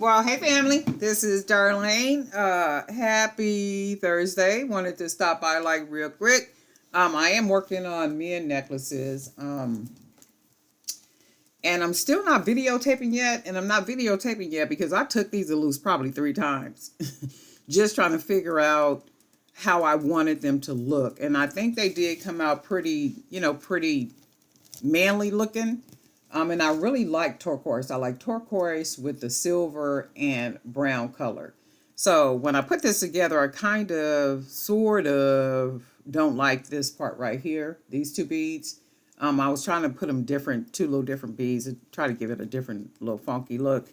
Well, hey family, this is Darlene. Happy Thursday. Wanted to stop by like real quick. I am working on men necklaces. And I'm still not videotaping yet. And I'm not videotaping yet because I took these to loose probably 3 times. Just trying to figure out how I wanted them to look. And I think they did come out pretty, pretty manly looking. And I really like turquoise. I like turquoise with the silver and brown color. So when I put this together, I kind of, sort of don't like this part right here, these two beads. I was trying to put them different, two little different beads, and try to give it a different little funky look.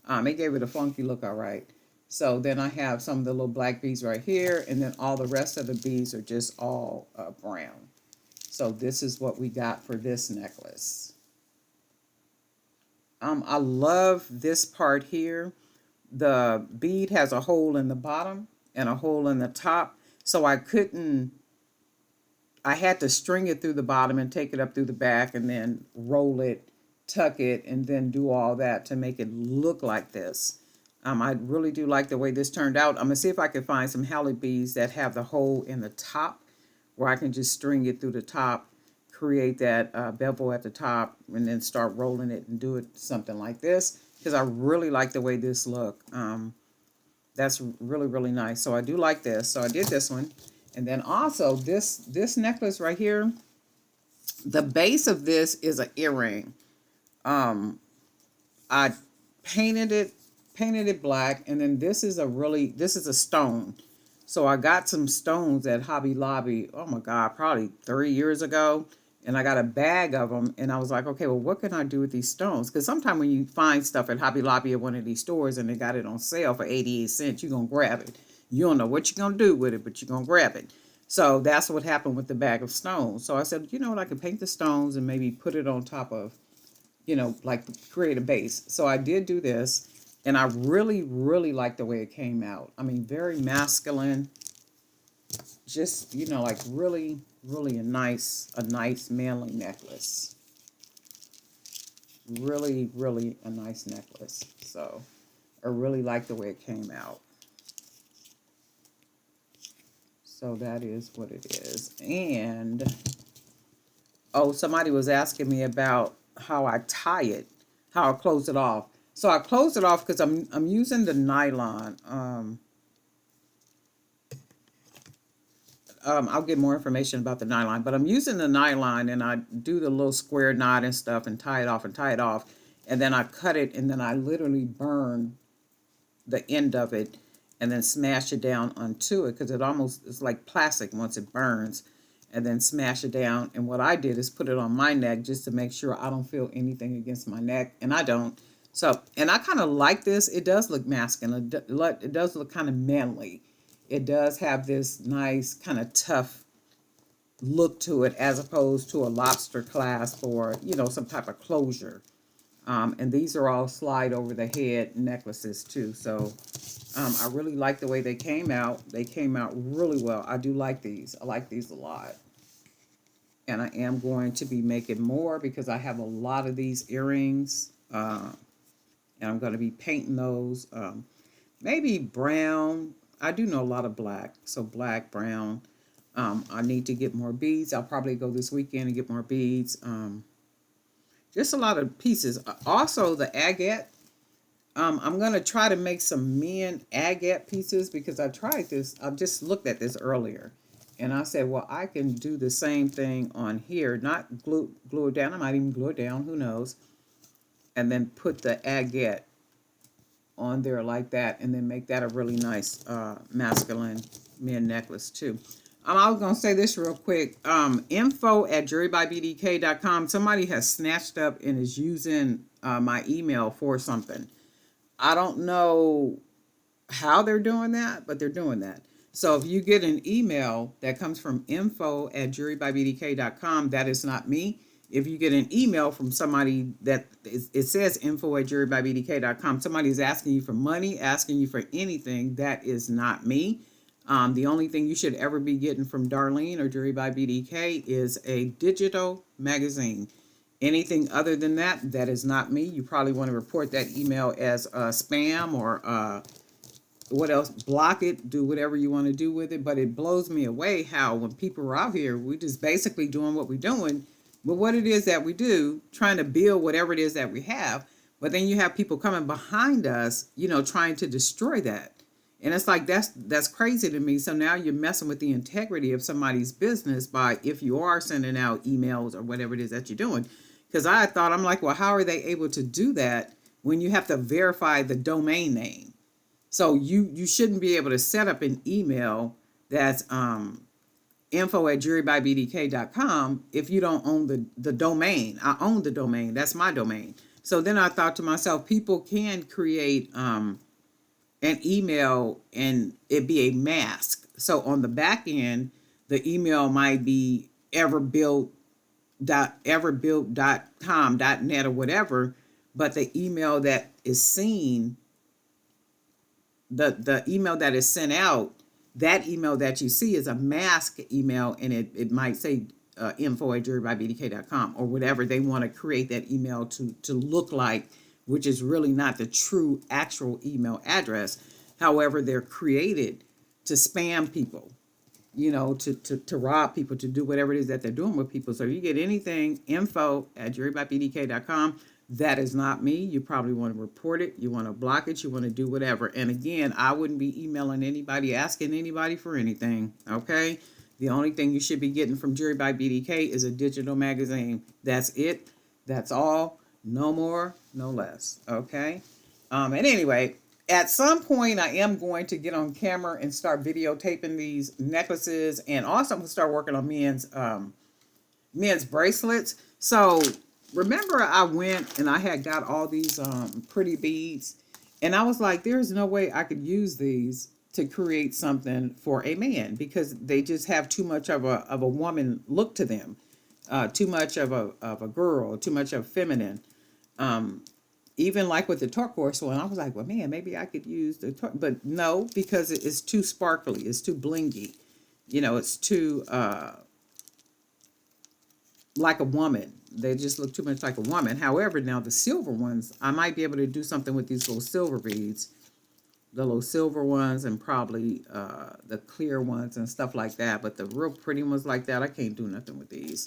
It gave it a funky look, all right. So then I have some of the little black beads right here, and then all the rest of the beads are just all brown. So this is what we got for this necklace. I love this part here. The bead has a hole in the bottom and a hole in the top. So I had to string it through the bottom and take it up through the back and then roll it, tuck it, and then do all that to make it look like this. I really do like the way this turned out. I'm going to see if I can find some Halle beads that have the hole in the top where I can just string it through the top, create that bevel at the top, and then start rolling it and do it something like this, because I really like the way this look. That's really, really nice. So I do like this. So I did this one. And then also this necklace right here, the base of this is an earring. I painted it black, and then this is a stone. So I got some stones at Hobby Lobby, oh my God, probably 3 years ago. And I got a bag of them, and I was like, okay, well, what can I do with these stones? Because sometimes when you find stuff at Hobby Lobby at one of these stores and they got it on sale for 88 cents, you're going to grab it. You don't know what you're going to do with it, but you're going to grab it. So that's what happened with the bag of stones. So I said, you know what, I can paint the stones and maybe put it on top of, like create a base. So I did do this, and I really, really like the way it came out. I mean, very masculine, just, like really, really a nice manly necklace. Really, really a nice necklace. So I really like the way it came out. So that is what it is. And oh, somebody was asking me about how I tie it, how I close it off. So I close it off because I'm using the nylon. I'll get more information about the nylon, but I'm using the nylon, and I do the little square knot and stuff and tie it off, and then I cut it, and then I literally burn the end of it and then smash it down onto it, because it's like plastic once it burns, and then smash it down. And what I did is put it on my neck just to make sure I don't feel anything against my neck, and I don't. So, and I kind of like this. It does look masculine. It does look kind of manly. It does have this nice kind of tough look to it, as opposed to a lobster clasp or, some type of closure. And these are all slide over the head necklaces too. So I really like the way they came out. They came out really well. I do like these. I like these a lot. And I am going to be making more because I have a lot of these earrings. And I'm going to be painting those. Maybe brown. I do know a lot of black. So black, brown. I need to get more beads. I'll probably go this weekend and get more beads. Just a lot of pieces. Also, the agate. I'm going to try to make some men agate pieces, because I tried this. I just looked at this earlier. And I said, well, I can do the same thing on here. Not glue it down. I might even glue it down. Who knows? And then put the agate on there like that, and then make that a really nice masculine men necklace too. I was going to say this real quick. info@jewelrybybdk.com. Somebody has snatched up and is using my email for something. I don't know how they're doing that, but they're doing that. So if you get an email that comes from info@jewelrybybdk.com, that is not me. If you get an email from somebody that it says info@jewelrybybdk.com, somebody's asking you for money, asking you for anything, that is not me. The only thing you should ever be getting from Darlene or Jewelry by BDK is a digital magazine. Anything other than that, that is not me. You probably want to report that email as spam or what else? Block it, do whatever you want to do with it. But it blows me away how when people are out here, we just basically doing what we're doing, but what it is that we do, trying to build whatever it is that we have. But then you have people coming behind us, trying to destroy that. And it's like that's crazy to me. So now you're messing with the integrity of somebody's business by if you are sending out emails or whatever it is that you're doing. Because I'm like, well, how are they able to do that when you have to verify the domain name? So you shouldn't be able to set up an email that's info@jewelrybybdk.com if you don't own the domain. I own the domain. That's my domain. So then I thought to myself, people can create an email and it be a mask. So on the back end, the email might be everbuilt.com.net or whatever, but the email that is seen, the email that is sent out, that email that you see is a mask email, and it might say info@jewelrybybdk.com or whatever they want to create that email to look like, which is really not the true actual email address. However, they're created to spam people, to rob people, to do whatever it is that they're doing with people. So if you get anything, info@jewelrybybdk.com, that is not me. You probably want to report it. You want to block it. You want to do whatever. And again, I wouldn't be emailing anybody, asking anybody for anything. Okay. The only thing you should be getting from Jewelry by BDK is a digital magazine. That's it. That's all. No more, no less. Okay. And anyway, at some point, I am going to get on camera and start videotaping these necklaces, and also I'm going to start working on men's bracelets. So remember, I went and I had got all these pretty beads, and I was like, there's no way I could use these to create something for a man because they just have too much of a woman look to them, too much of a girl, too much of feminine. Even like with the turquoise one, I was like, well, man, maybe I could use but no, because it's too sparkly, it's too blingy, it's too like a woman. They just look too much like a woman. However, now the silver ones, I might be able to do something with these little silver beads, the little silver ones, and probably the clear ones and stuff like that. But the real pretty ones like that, I can't do nothing with these.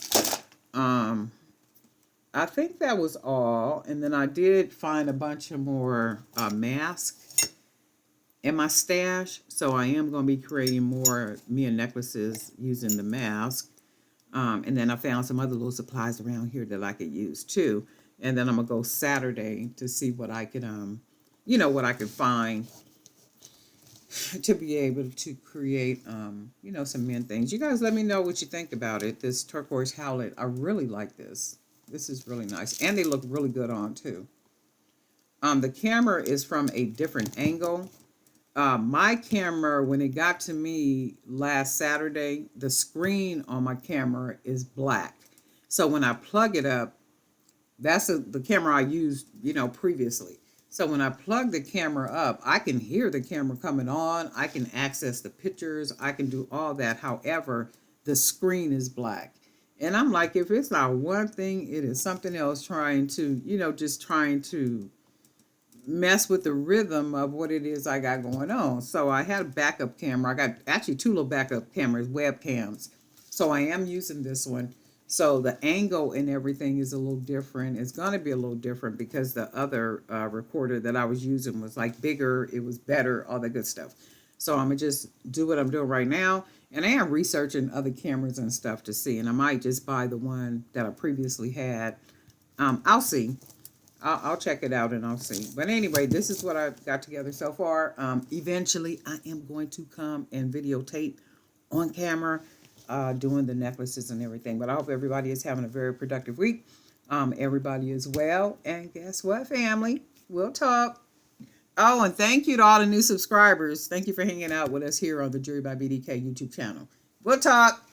I think that was all. And then I did find a bunch of more masks in my stash. So I am going to be creating more Mia necklaces using the mask. And then I found some other little supplies around here that I could use too. And then I'm going to go Saturday to see what I could, what I could find to be able to create, some men things. You guys let me know what you think about it. This turquoise howlet, I really like this. This is really nice. And they look really good on too. The camera is from a different angle. My camera, when it got to me last Saturday, the screen on my camera is black. So when I plug it up, that's the camera I used, previously. So when I plug the camera up, I can hear the camera coming on. I can access the pictures. I can do all that. However, the screen is black. And I'm like, if it's not one thing, it is something else trying to, just trying to mess with the rhythm of what it is I got going on. So I had a backup camera. I got actually two little backup cameras, webcams. So I am using this one. So the angle and everything is a little different. It's going to be a little different because the other recorder that I was using was like bigger. It was better, all that good stuff. So I'm going to just do what I'm doing right now. And I am researching other cameras and stuff to see. And I might just buy the one that I previously had. I'll see. I'll check it out and I'll see. But anyway, this is what I've got together so far. Eventually, I am going to come and videotape on camera doing the necklaces and everything. But I hope everybody is having a very productive week. Everybody is well. And guess what, family? We'll talk. Oh, and thank you to all the new subscribers. Thank you for hanging out with us here on the Jewelry by BDK YouTube channel. We'll talk.